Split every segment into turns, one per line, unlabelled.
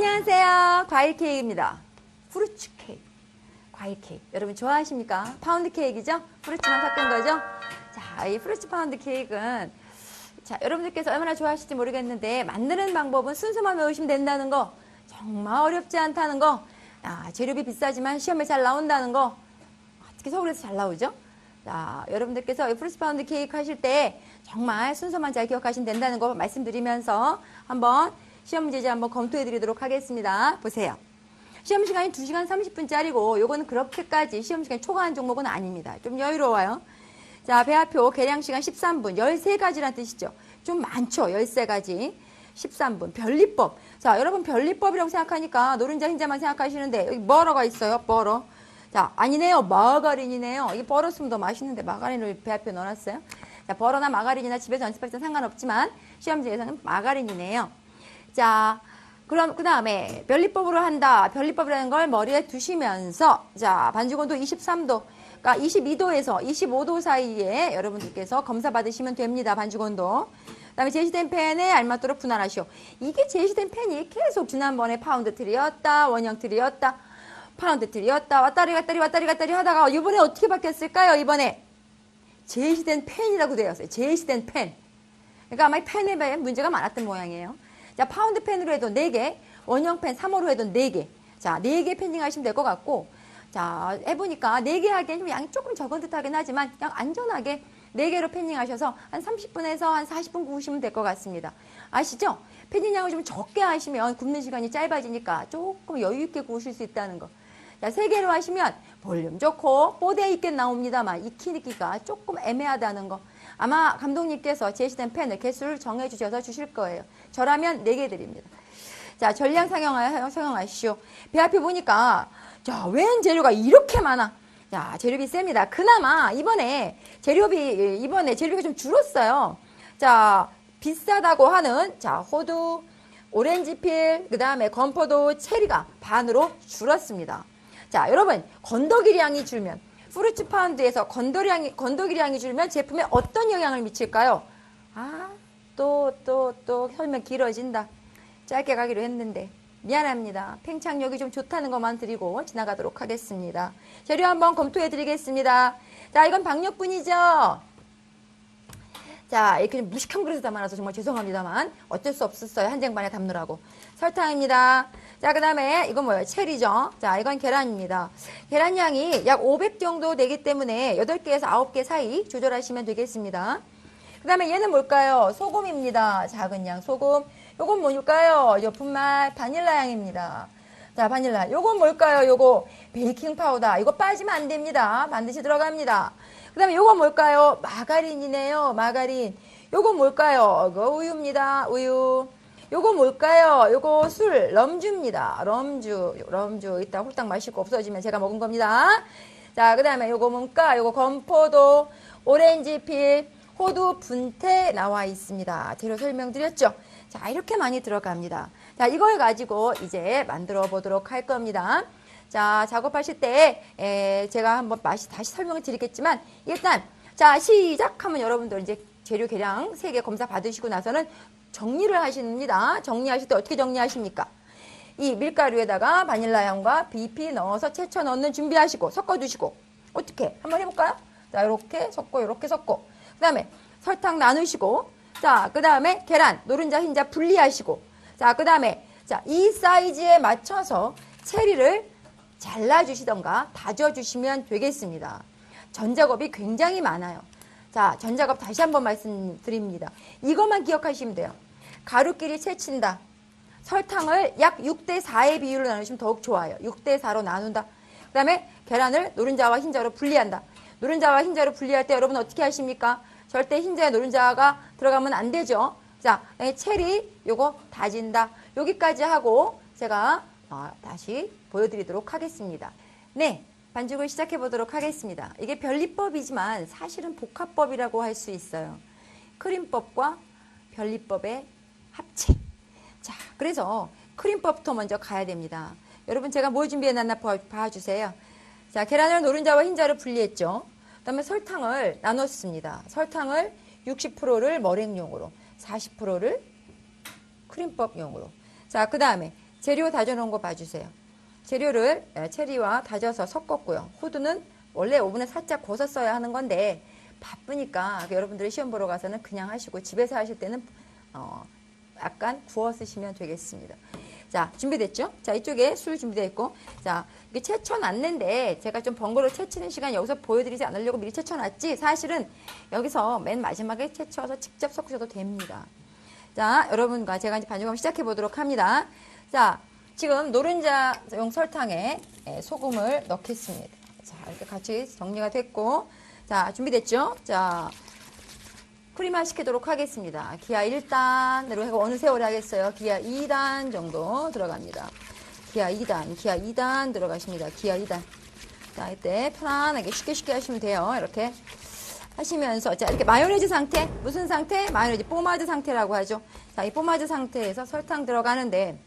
안녕하세요. 과일 케이크입니다. 프루츠 케이크. 과일 케이크. 여러분 좋아하십니까? 파운드 케이크죠? 프루츠만 섞은 거죠? 자, 이 프루츠 파운드 케이크는 자, 여러분들께서 얼마나 좋아하실지 모르겠는데 만드는 방법은 순서만 외우시면 된다는 거, 정말 어렵지 않다는 거, 재료비 비싸지만 시험에 잘 나온다는 거, 어떻게 서울에서 잘 나오죠? 자, 여러분들께서 프루츠 파운드 케이크 하실 때 정말 순서만 잘 기억하시면 된다는 거 말씀드리면서 한번 시험 문제지 한번 검토해 드리도록 하겠습니다. 보세요. 시험 시간이 2시간 30분짜리고 요거는 그렇게까지 시험 시간이 초과한 종목은 아닙니다. 좀 여유로워요. 자, 배합표 계량 시간 13분, 13가지란 뜻이죠. 좀 많죠. 13가지. 13분. 변리법. 자, 여러분 변리법이라고 생각하니까 노른자 흰자만 생각하시는데 여기 버러가 있어요. 버러. 자, 아니네요. 마가린이네요. 이게 버러스면 더 맛있는데 마가린을 배합표에 넣어놨어요. 자, 버러나 마가린이나 집에서 연습할 땐 상관없지만 시험지에서는 마가린이네요. 자, 그럼 그 다음에 변리법으로 한다. 변리법이라는 걸 머리에 두시면서 자, 반죽온도 23도, 그러니까 22도에서 25도 사이에 여러분들께서 검사 받으시면 됩니다. 반죽온도. 그 다음에 제시된 팬에 알맞도록 분할하시오. 이게 제시된 팬이 계속 지난번에 파운드 틀이었다, 원형 틀이었다, 파운드 틀이었다, 왔다리 갔다리 하다가 이번에 어떻게 바뀌었을까요? 이번에 제시된 팬이라고 되어 있어요. 제시된 팬. 그러니까 아마 이 팬에 문제가 많았던 모양이에요. 자, 파운드 펜으로 해도 4개, 원형 펜 3호로 해도 4개. 자, 4개 펜딩 하시면 될 것 같고, 자, 해보니까 4개 하기엔 좀 양이 조금 적은 듯 하긴 하지만, 그냥 안전하게 4개로 펜딩 하셔서 한 30분에서 한 40분 구우시면 될 것 같습니다. 아시죠? 펜딩 양을 좀 적게 하시면 굽는 시간이 짧아지니까 조금 여유있게 구우실 수 있다는 거. 자, 3개로 하시면 볼륨 좋고, 뽀대 있게 나옵니다만, 익히기가 조금 애매하다는 거. 아마 감독님께서 제시된 펜을 개수를 정해주셔서 주실 거예요. 저라면 4개 드립니다. 자, 전량 상영하시오. 배합표 보니까, 자, 웬 재료가 이렇게 많아? 자, 재료비 셉니다. 그나마 이번에 재료비가 좀 줄었어요. 자, 비싸다고 하는, 자, 호두, 오렌지필, 그 다음에 건포도, 체리가 반으로 줄었습니다. 자, 여러분, 건더기량이 줄면, 프루츠 파운드에서 건더기량이 줄면 제품에 어떤 영향을 미칠까요? 또 설명 길어진다. 짧게 가기로 했는데 미안합니다. 팽창력이 좀 좋다는 것만 드리고 지나가도록 하겠습니다. 재료 한번 검토해 드리겠습니다. 자, 이건 박력분이죠. 자, 이렇게 무식한 그릇에 담아놔서 정말 죄송합니다만 어쩔 수 없었어요. 한 쟁반에 담느라고. 설탕입니다. 자, 그 다음에 이건 뭐예요? 체리죠. 자, 이건 계란입니다. 계란 양이 약 500 정도 되기 때문에 8개에서 9개 사이 조절하시면 되겠습니다. 그 다음에 얘는 뭘까요? 소금입니다. 작은 양 소금. 요건 뭘까요? 요 분말 바닐라 양입니다. 자, 바닐라. 요건 뭘까요? 요거 베이킹 파우더. 이거 빠지면 안 됩니다. 반드시 들어갑니다. 그 다음에 요건 뭘까요? 마가린이네요. 마가린. 요건 뭘까요? 이거 우유입니다. 우유. 요거 뭘까요? 요거 술, 럼주입니다. 럼주. 이따 홀딱 마시고 없어지면 제가 먹은 겁니다. 자, 그 다음에 요거 뭔가? 요거 건포도, 오렌지필, 호두, 분태 나와 있습니다. 재료 설명드렸죠? 자, 이렇게 많이 들어갑니다. 자, 이걸 가지고 이제 만들어 보도록 할 겁니다. 자, 작업하실 때 제가 한번 다시 설명을 드리겠지만 일단 자, 시작하면 여러분들 이제 재료 계량 3개 검사 받으시고 나서는 정리를 하십니다. 정리하실 때 어떻게 정리하십니까? 이 밀가루에다가 바닐라 향과 비피 넣어서 채쳐 넣는 준비하시고 섞어두시고 어떻게? 한번 해볼까요? 자, 이렇게 섞고 그 다음에 설탕 나누시고 자, 그 다음에 계란, 노른자, 흰자 분리하시고 자, 그 다음에 자, 이 사이즈에 맞춰서 체리를 잘라주시던가 다져주시면 되겠습니다. 전작업이 굉장히 많아요. 자, 전작업 다시 한번 말씀드립니다. 이것만 기억하시면 돼요. 가루끼리 채친다. 설탕을 약 6대 4의 비율로 나누시면 더욱 좋아요. 6대 4로 나눈다. 그 다음에 계란을 노른자와 흰자로 분리한다. 노른자와 흰자로 분리할 때 여러분 어떻게 하십니까? 절대 흰자에 노른자가 들어가면 안 되죠. 자, 체리 요거 다진다. 여기까지 하고 제가 다시 보여드리도록 하겠습니다. 네, 반죽을 시작해 보도록 하겠습니다. 이게 변리법이지만 사실은 복합법이라고 할 수 있어요. 크림법과 변리법의 합체. 자, 그래서 크림법부터 먼저 가야 됩니다. 여러분 제가 뭘 준비해놨나 봐주세요. 자, 계란을 노른자와 흰자로 분리했죠. 그 다음에 설탕을 나눴습니다. 설탕을 60%를 머랭용으로, 40%를 크림법용으로. 자, 그 다음에 재료 다져놓은 거 봐주세요. 재료를 체리와 다져서 섞었고요. 호두는 원래 오븐에 살짝 구웠어야 하는 건데 바쁘니까 여러분들이 시험 보러 가서는 그냥 하시고 집에서 하실 때는 약간 구워 쓰시면 되겠습니다. 자, 준비됐죠? 자, 이쪽에 술 준비되어 있고, 자, 이게 채쳐놨는데 제가 좀 번거로워 채치는 시간 여기서 보여드리지 않으려고 미리 채쳐놨지, 사실은 여기서 맨 마지막에 채쳐서 직접 섞으셔도 됩니다. 자, 여러분과 제가 이제 반죽 한번 시작해 보도록 합니다. 자, 지금 노른자용 설탕에 소금을 넣겠습니다. 자, 이렇게 같이 정리가 됐고, 자, 준비됐죠? 자, 프리마 시키도록 하겠습니다. 기아 1단으로 해서 어느 세월에 하겠어요? 기아 2단 정도 들어갑니다. 기아 2단 들어가십니다. 기아 2단. 자, 이때 편안하게 쉽게 하시면 돼요. 이렇게 하시면서, 자, 이렇게 마요네즈 상태, 무슨 상태? 마요네즈 포마드 상태라고 하죠. 자, 이 포마드 상태에서 설탕 들어가는데,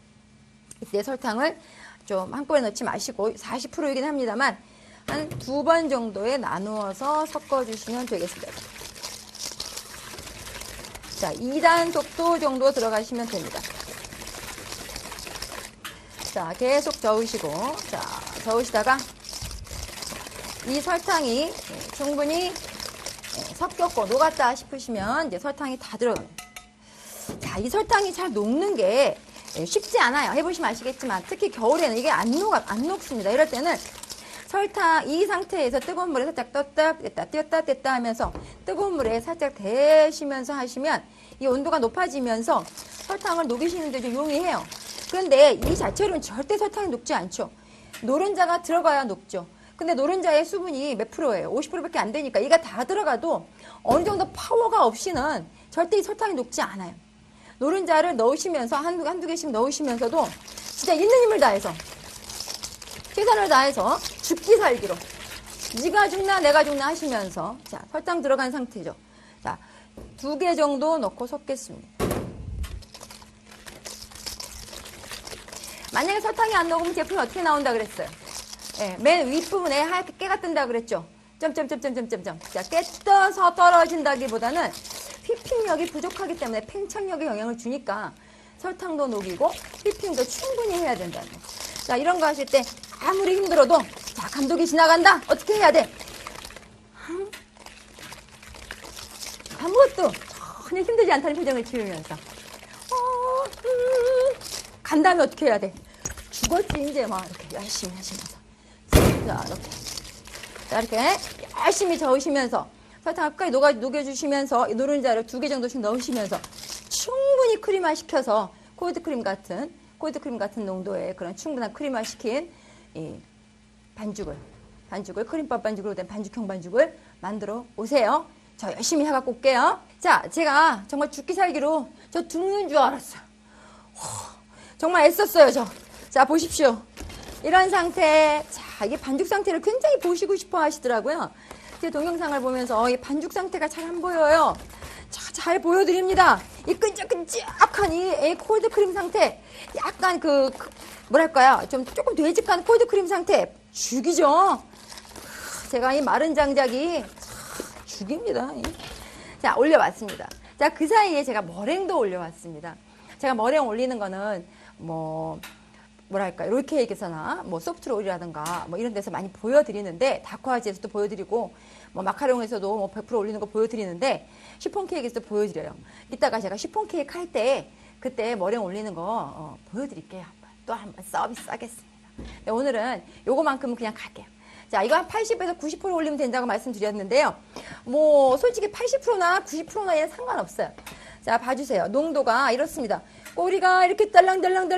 이때 설탕을 좀 한꺼번에 넣지 마시고, 40%이긴 합니다만, 한 2번 정도에 나누어서 섞어주시면 되겠습니다. 자, 2단 속도 정도 들어가시면 됩니다. 자, 계속 저으시고, 자, 저으시다가 이 설탕이 충분히 섞였고 녹았다 싶으시면 이제 설탕이 다 들어갑니다. 자, 이 설탕이 잘 녹는 게 쉽지 않아요. 해보시면 아시겠지만 특히 겨울에는 이게 안 녹습니다. 이럴 때는 설탕 이 상태에서 뜨거운 물에 살짝 띄었다 뗐다 하면서 뜨거운 물에 살짝 데시면서 하시면 이 온도가 높아지면서 설탕을 녹이시는 데 좀 용이해요. 그런데 이 자체로는 절대 설탕이 녹지 않죠. 노른자가 들어가야 녹죠. 근데 노른자의 수분이 몇 프로예요? 50%밖에 안 되니까 이가 다 들어가도 어느 정도 파워가 없이는 절대 이 설탕이 녹지 않아요. 노른자를 넣으시면서 한두 개씩 넣으시면서도 진짜 있는 힘을 다해서 최선을 다해서 죽기 살기로 네가 죽나 내가 죽나 하시면서 자, 설탕 들어간 상태죠. 자, 2개 정도 넣고 섞겠습니다. 만약에 설탕이 안 녹으면 제품이 어떻게 나온다 그랬어요? 예, 맨 윗부분에 하얗게 깨가 뜬다 그랬죠? 점점점점점점점. 자, 깨 떠서 떨어진다기보다는 휘핑력이 부족하기 때문에 팽창력에 영향을 주니까 설탕도 녹이고 휘핑도 충분히 해야 된다는 거. 자, 이런 거 하실 때 아무리 힘들어도 자, 감독이 지나간다. 어떻게 해야 돼? 아무것도 전혀 힘들지 않다는 표정을 지으면서 간 다음에 어떻게 해야 돼? 죽었지 이제 막 이렇게 열심히 하시면서 자, 이렇게 자, 이렇게 열심히 저으시면서 설탕을 끝까지 녹여주시면서 노른자를 2개 정도씩 넣으시면서 충분히 크림화 시켜서 콜드크림 같은 농도의 그런 충분한 크림화 시킨 이 반죽을 크림밥 반죽으로 된 반죽형 반죽을 만들어 오세요. 저 열심히 해갖고 올게요. 자, 제가 정말 죽기 살기로 저 죽는 줄 알았어요. 정말 애썼어요, 저. 자, 보십시오. 이런 상태. 자, 이게 반죽 상태를 굉장히 보시고 싶어 하시더라고요. 제 동영상을 보면서 이 반죽 상태가 잘 안 보여요. 자, 잘 보여드립니다. 이 끈적끈적한 이 콜드크림 상태. 약간 뭐랄까요. 조금 되직한 콜드크림 상태. 죽이죠. 제가 이 마른 장작이 죽입니다. 자, 올려왔습니다. 자, 그 사이에 제가 머랭도 올려왔습니다. 제가 머랭 올리는 거는 뭐랄까, 롤케이크에서나 소프트롤이라든가 이런 데서 많이 보여드리는데, 다크아지에서도 보여드리고, 마카롱에서도 100% 올리는 거 보여드리는데, 시폰케이크에서도 보여드려요. 이따가 제가 시폰케이크 할 때, 그때 머랭 올리는 거 보여드릴게요. 또 한번 서비스 하겠습니다. 네, 오늘은 요거만큼은 그냥 갈게요. 자, 이거 한 80에서 90% 올리면 된다고 말씀드렸는데요. 솔직히 80%나 90%나 얘는 상관없어요. 자, 봐주세요. 농도가 이렇습니다. 꼬리가 이렇게 달랑달랑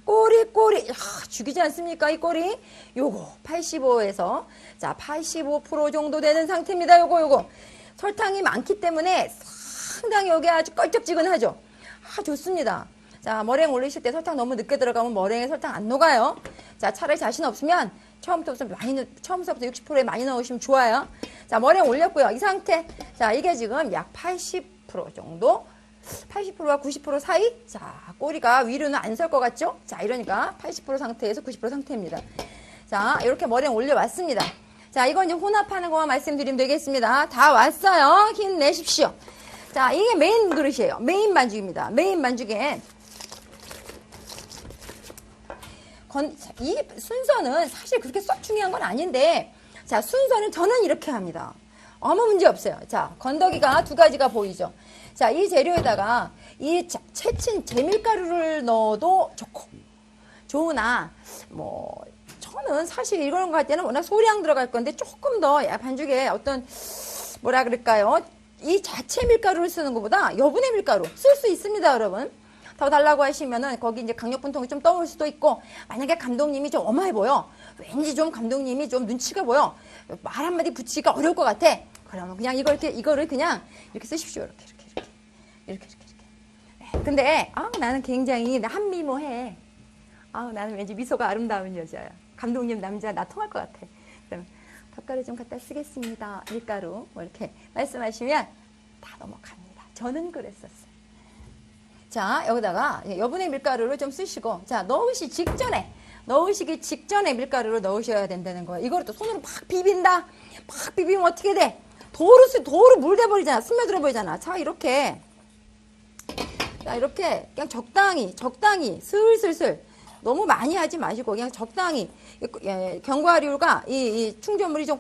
꼬리. 죽이지 않습니까? 이 꼬리. 요거 85에서 자, 85% 정도 되는 상태입니다. 요거. 설탕이 많기 때문에 상당히 여기 아주 껄쩍지근하죠. 좋습니다. 자, 머랭 올리실 때 설탕 너무 늦게 들어가면 머랭에 설탕 안 녹아요. 자, 차라리 자신 없으면 처음부터 60%에 많이 넣으시면 좋아요. 자, 머랭 올렸고요. 이 상태. 자, 이게 지금 약 80% 정도. 80%와 90% 사이. 자, 꼬리가 위로는 안 설 것 같죠? 자, 이러니까 80% 상태에서 90% 상태입니다. 자, 이렇게 머랭 올려왔습니다. 자, 이건 이제 혼합하는 것만 말씀드리면 되겠습니다. 다 왔어요. 힘내십시오. 자, 이게 메인 그릇이에요. 메인 반죽입니다. 메인 반죽에 이 순서는 사실 그렇게 썩 중요한 건 아닌데, 자, 순서는 저는 이렇게 합니다. 아무 문제 없어요. 자, 건더기가 두 가지가 보이죠. 자, 이 재료에다가 이 채친 재밀가루를 넣어도 좋고, 좋으나, 뭐, 저는 사실 이런 거 할 때는 워낙 소량 들어갈 건데 조금 더 반죽에 어떤, 뭐라 그럴까요? 이 자체 밀가루를 쓰는 것보다 여분의 밀가루 쓸 수 있습니다, 여러분. 더 달라고 하시면은 거기 이제 강력분통이 좀 떠올 수도 있고, 만약에 감독님이 좀 엄해 보여, 왠지 좀 감독님이 좀 눈치가 보여, 말 한마디 붙이기가 어려울 것 같아, 그러면 그냥 이거를 그냥 이렇게 쓰십시오. 이렇게. 네, 근데 나는 굉장히 한미모해. 나는 왠지 미소가 아름다운 여자야. 감독님 남자 나 통할 것 같아. 그러면 덧가루 좀 갖다 쓰겠습니다. 밀가루 뭐 이렇게 말씀하시면 다 넘어갑니다. 저는 그랬었어요. 자, 여기다가 여분의 밀가루를 좀 쓰시고, 자, 넣으시기 직전에 밀가루를 넣으셔야 된다는 거예요. 이거를 또 손으로 막 비빈다? 막 비비면 어떻게 돼? 도로 물대버리잖아. 스며들어 버리잖아. 자, 이렇게 그냥 적당히, 슬슬. 너무 많이 하지 마시고, 그냥 적당히. 견과류가, 이 충전물이 좀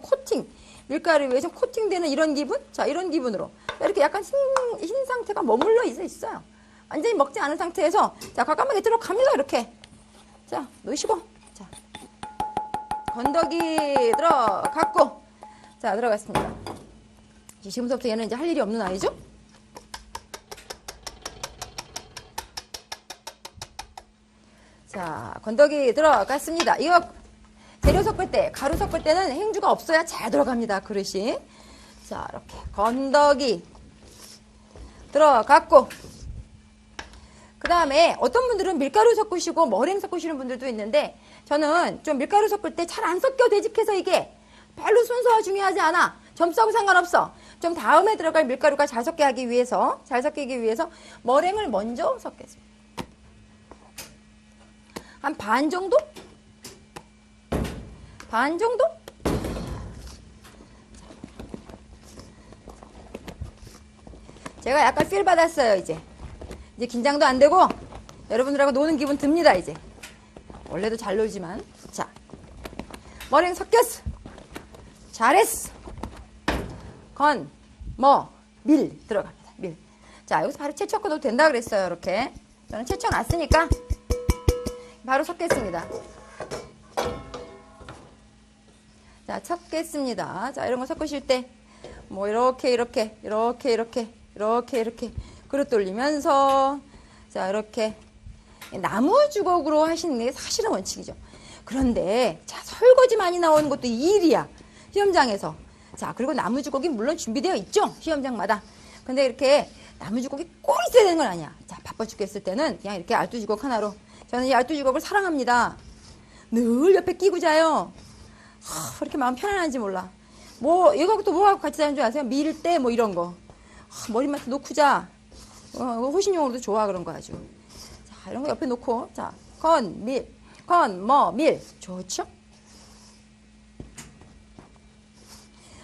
밀가루 위에 좀 코팅되는 이런 기분? 자, 이런 기분으로. 이렇게 약간 흰 상태가 머물러 있어요. 완전히 먹지 않은 상태에서, 자, 과감하게 들어갑니다, 이렇게. 자, 넣으시고, 자, 건더기 들어갔고, 자, 들어갔습니다. 지금부터 얘는 이제 할 일이 없는 아이죠? 자, 건더기 들어갔습니다. 이거 재료 섞을 때, 가루 섞을 때는 행주가 없어야 잘 들어갑니다, 그릇이. 자, 이렇게 건더기 들어갔고, 그 다음에 어떤 분들은 밀가루 섞으시고 머랭 섞으시는 분들도 있는데, 저는 좀 밀가루 섞을 때 잘 안 섞여 되직해서 이게 별로 순서가 중요하지 않아. 점수하고 상관없어. 좀 다음에 들어갈 밀가루가 잘 섞이기 위해서 머랭을 먼저 섞겠습니다. 한 반 정도? 제가 약간 필 받았어요, 이제 긴장도 안 되고 여러분들하고 노는 기분 듭니다, 이제. 원래도 잘 놀지만. 자, 머랭 섞였어. 잘했어. 밀 들어갑니다. 밀. 자, 여기서 바로 채쳐 넣어도 된다 그랬어요, 이렇게. 저는 채쳐 놨으니까 바로 섞겠습니다. 자, 섞겠습니다. 자, 이런 거 섞으실 때 뭐 이렇게 그릇 돌리면서, 자, 이렇게 나무 주걱으로 하시는 게 사실은 원칙이죠. 그런데 자, 설거지 많이 나오는 것도 이 일이야, 시험장에서. 자, 그리고 나무 주걱이 물론 준비되어 있죠, 시험장마다. 근데 이렇게 나무 주걱이 꼭 있어야 되는 건 아니야. 자, 바빠 죽겠을 때는 그냥 이렇게 알뚜 주걱 하나로. 저는 이 알뚜 주걱을 사랑합니다. 늘 옆에 끼고 자요. 그렇게 마음 편안한지 몰라. 이거 또 뭐하고 같이 자는 줄 아세요? 밀 때 뭐 이런 거. 머리맡에 놓고 자. 호신용으로도 좋아, 그런 거 아주. 자, 이런 거 옆에 놓고. 자, 밀. 좋죠?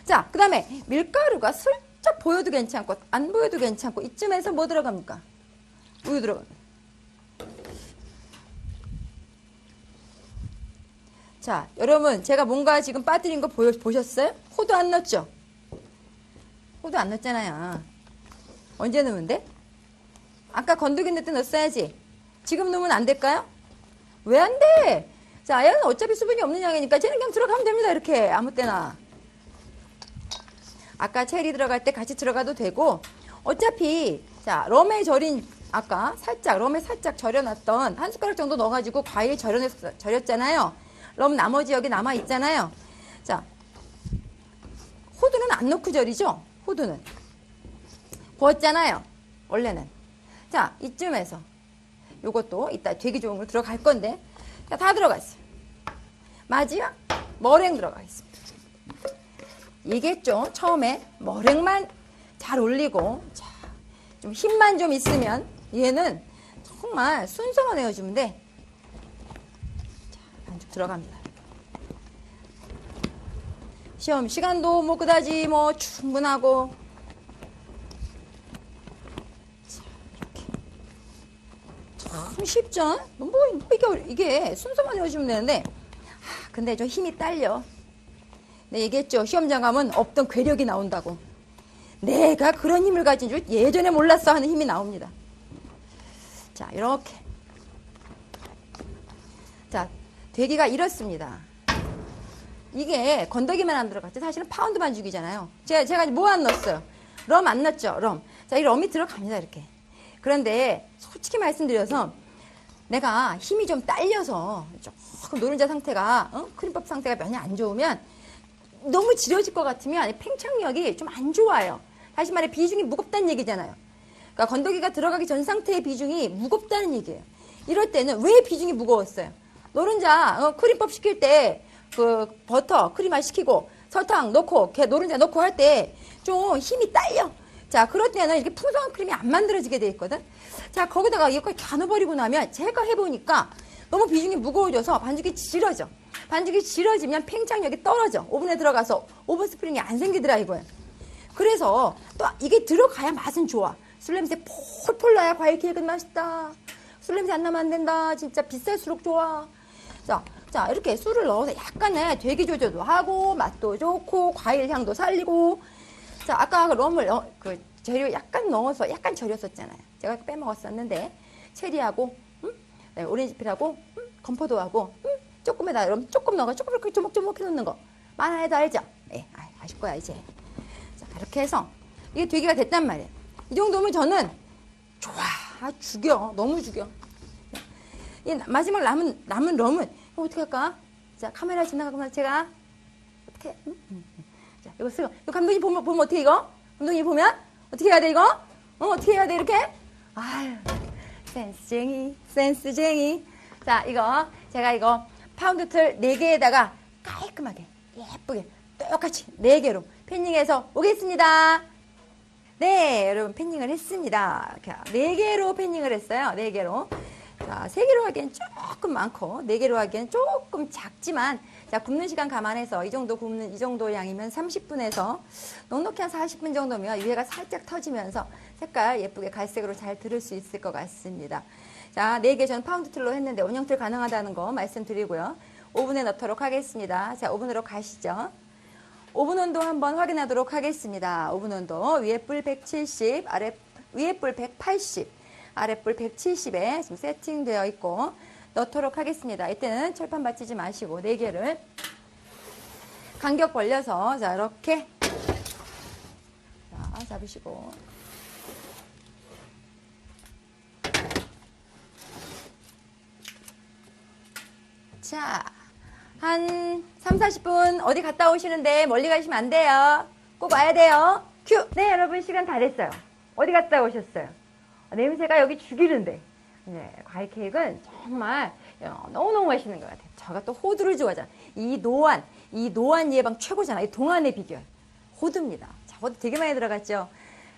자, 그 다음에 밀가루가 슬쩍 보여도 괜찮고, 안 보여도 괜찮고, 이쯤에서 뭐 들어갑니까? 우유 들어갑니다. 자, 여러분, 제가 뭔가 지금 빠뜨린 거 보셨어요? 호두 안 넣었죠? 호두 안 넣었잖아요. 언제 넣으면 돼? 아까 건더기 넣을 때 넣었어야지. 지금 넣으면 안 될까요? 왜 안 돼? 자, 얘는 어차피 수분이 없는 양이니까 쟤는 그냥 들어가면 됩니다, 이렇게. 아무 때나. 아까 체리 들어갈 때 같이 들어가도 되고, 어차피, 자, 럼에 살짝 절여놨던 한 숟가락 정도 넣어가지고 과일 절였잖아요. 럼 나머지 여기 남아있잖아요. 자, 호두는 안 넣고 절이죠? 호두는. 구웠잖아요, 원래는. 자, 이쯤에서 요것도 이따 되게 좋은 거 들어갈 건데, 자, 다 들어갔어요. 마지막 머랭 들어가겠습니다. 이게 좀 처음에 머랭만 잘 올리고, 자, 좀 힘만 좀 있으면 얘는 정말 순서만 내어주면 돼. 자, 반죽 들어갑니다. 시험 시간도 뭐 그다지 뭐 충분하고. 자, 이렇게 참 쉽죠? 이게 순서만 외우시면 되는데, 근데 좀 힘이 딸려. 네, 얘기했죠. 시험장 가면 없던 괴력이 나온다고. 내가 그런 힘을 가진 줄 예전에 몰랐어 하는 힘이 나옵니다. 자, 이렇게. 자, 되기가 이렇습니다. 이게 건더기만 안 들어갔지. 사실은 파운드 반죽이잖아요. 제가 뭐 안 넣었어요? 럼 안 넣었죠? 럼. 자, 이 럼이 들어갑니다. 이렇게. 그런데 솔직히 말씀드려서 내가 힘이 좀 딸려서 조금 노른자 상태가 크림밥 상태가 많이 안 좋으면 너무 지려질 것 같으면 팽창력이 좀 안 좋아요. 다시 말해 비중이 무겁다는 얘기잖아요. 그러니까 건더기가 들어가기 전 상태의 비중이 무겁다는 얘기예요. 이럴 때는 왜 비중이 무거웠어요? 노른자 크림밥 시킬 때 그 버터 크림만 시키고 설탕 넣고 노른자 넣고 할 때 좀 힘이 딸려. 자, 그럴 때는 이렇게 풍성한 크림이 안 만들어지게 돼 있거든. 자, 거기다가 이걸 다 넣어버리고 나면 제가 해보니까 너무 비중이 무거워져서 반죽이 질어져. 반죽이 질어지면 팽창력이 떨어져. 오븐에 들어가서 오븐 스프링이 안 생기더라 이거예요. 그래서 또 이게 들어가야 맛은 좋아. 술 냄새 폴폴 나야 과일 케이크는 맛있다. 술 냄새 안 나면 안 된다. 진짜 비쌀수록 좋아. 자, 이렇게 술을 넣어서 약간의 되기 조절도 하고 맛도 좋고 과일 향도 살리고. 자, 아까 그 럼을 그 재료 약간 넣어서 약간 절였었잖아요. 제가 빼먹었었는데 체리하고 네, 오렌지필하고 건포도하고 조금에다 럼 조금 넣어 조금 이렇게 조목조목 해놓는 거 많아 해도 알죠? 네, 아실 거야 이제. 자, 이렇게 해서 이게 되기가 됐단 말이에요. 이 정도면 저는 좋아. 죽여. 너무 죽여. 이 마지막 남은 럼은 어떻게 할까? 자, 카메라 지나가면 제가 어떻게? 자, 이거 감독님 보면 어떻게 이거? 감독님 보면 어떻게 해야 돼 이거? 어떻게 해야 돼 이렇게? 아유, 센스쟁이. 자, 제가 이거 파운드 틀 4개에다가 깔끔하게 예쁘게 똑같이 4개로 패닝해서 오겠습니다. 네, 여러분 패닝을 했습니다. 4개로 패닝을 했어요. 4개로. 자, 3개로 하기엔 조금 많고 4개로 하기엔 조금 작지만 자, 굽는 시간 감안해서 이 정도 양이면 30분에서 넉넉히 한 40분 정도면 위에가 살짝 터지면서 색깔 예쁘게 갈색으로 잘 들을 수 있을 것 같습니다. 자, 4개 저는 파운드 틀로 했는데 원형틀 가능하다는 거 말씀드리고요. 오븐에 넣도록 하겠습니다. 자, 오븐으로 가시죠. 오븐 온도 한번 확인하도록 하겠습니다. 오븐 온도 위에 불 170, 위에 불 180, 아랫불 170에 지금 세팅되어 있고 넣도록 하겠습니다. 이때는 철판 받치지 마시고 4개를 간격 벌려서 자, 이렇게 자, 잡으시고 자, 한 3, 40분 어디 갔다 오시는데 멀리 가시면 안 돼요. 꼭 와야 돼요. 큐! 네, 여러분 시간 다 됐어요. 어디 갔다 오셨어요? 냄새가 여기 죽이는데. 네, 과일 케이크는 정말 너무너무 맛있는 것 같아요. 제가 또 호두를 좋아하잖아요. 이 노안 예방 최고잖아요. 이 동안의 비결. 호두입니다. 자, 호두 되게 많이 들어갔죠.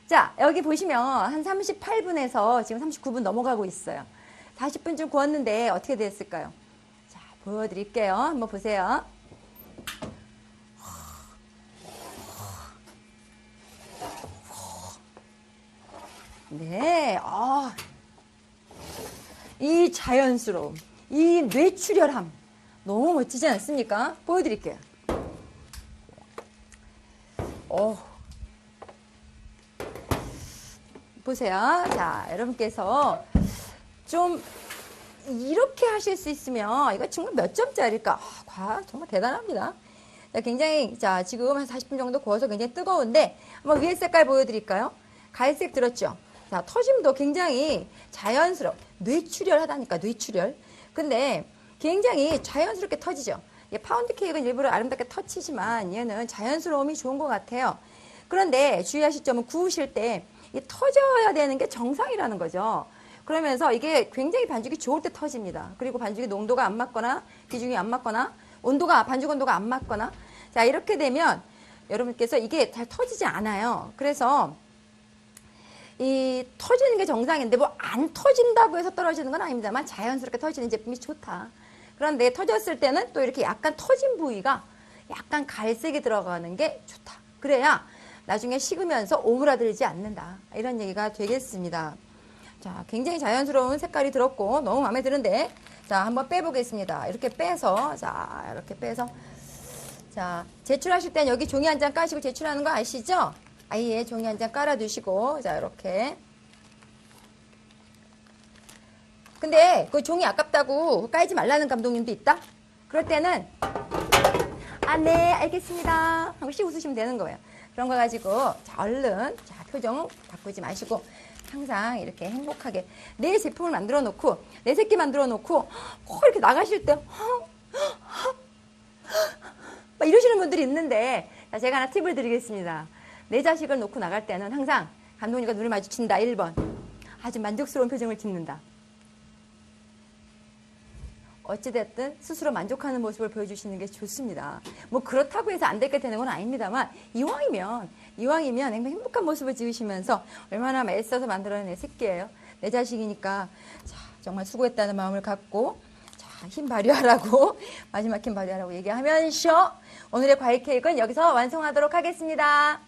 자, 여기 보시면 한 38분에서 지금 39분 넘어가고 있어요. 40분쯤 구웠는데 어떻게 됐을까요? 자, 보여드릴게요. 한번 보세요. 네, 이 자연스러움, 이 뇌출혈함 너무 멋지지 않습니까? 보여드릴게요. 보세요. 자, 여러분께서 좀 이렇게 하실 수 있으면 이거 정말 몇 점짜리일까? 정말 대단합니다. 자, 굉장히 자, 지금 한 40분 정도 구워서 굉장히 뜨거운데 한번 위에 색깔 보여드릴까요? 갈색 들었죠? 자, 터짐도 굉장히 자연스러워. 뇌출혈 하다니까, 뇌출혈. 근데 굉장히 자연스럽게 터지죠. 파운드 케이크는 일부러 아름답게 터치지만 얘는 자연스러움이 좋은 것 같아요. 그런데 주의하실 점은 구우실 때 터져야 되는 게 정상이라는 거죠. 그러면서 이게 굉장히 반죽이 좋을 때 터집니다. 그리고 반죽이 농도가 안 맞거나 비중이 안 맞거나 반죽 온도가 안 맞거나 자, 이렇게 되면 여러분께서 이게 잘 터지지 않아요. 그래서 이 터지는 게 정상인데 뭐 안 터진다고 해서 떨어지는 건 아닙니다만 자연스럽게 터지는 제품이 좋다. 그런데 터졌을 때는 또 이렇게 약간 터진 부위가 약간 갈색이 들어가는 게 좋다. 그래야 나중에 식으면서 오므라들지 않는다. 이런 얘기가 되겠습니다. 자, 굉장히 자연스러운 색깔이 들었고 너무 마음에 드는데 자, 한번 빼보겠습니다. 이렇게 빼서 자, 이렇게 빼서 자, 제출하실 땐 여기 종이 한 장 까시고 제출하는 거 아시죠? 아예 종이 한 장 깔아두시고 자, 이렇게 근데 그 종이 아깝다고 깔지 말라는 감독님도 있다? 그럴 때는 아, 네, 알겠습니다 하고 씩 웃으시면 되는 거예요. 그런 거 가지고 자, 얼른 자, 표정 바꾸지 마시고 항상 이렇게 행복하게 내 제품을 만들어 놓고 내 새끼 만들어 놓고 꼭 이렇게 나가실 때 막 이러시는 분들이 있는데 자, 제가 하나 팁을 드리겠습니다. 내 자식을 놓고 나갈 때는 항상 감독님과 눈을 마주친다. 1번 아주 만족스러운 표정을 짓는다. 어찌됐든 스스로 만족하는 모습을 보여주시는 게 좋습니다. 뭐 그렇다고 해서 안 되게 되는 건 아닙니다만 이왕이면 행복한 모습을 지으시면서 얼마나 애써서 만들어낸 내 새끼예요. 내 자식이니까 자, 정말 수고했다는 마음을 갖고 자, 힘 발휘하라고 마지막 힘 발휘하라고 얘기하면서 오늘의 과일 케이크는 여기서 완성하도록 하겠습니다.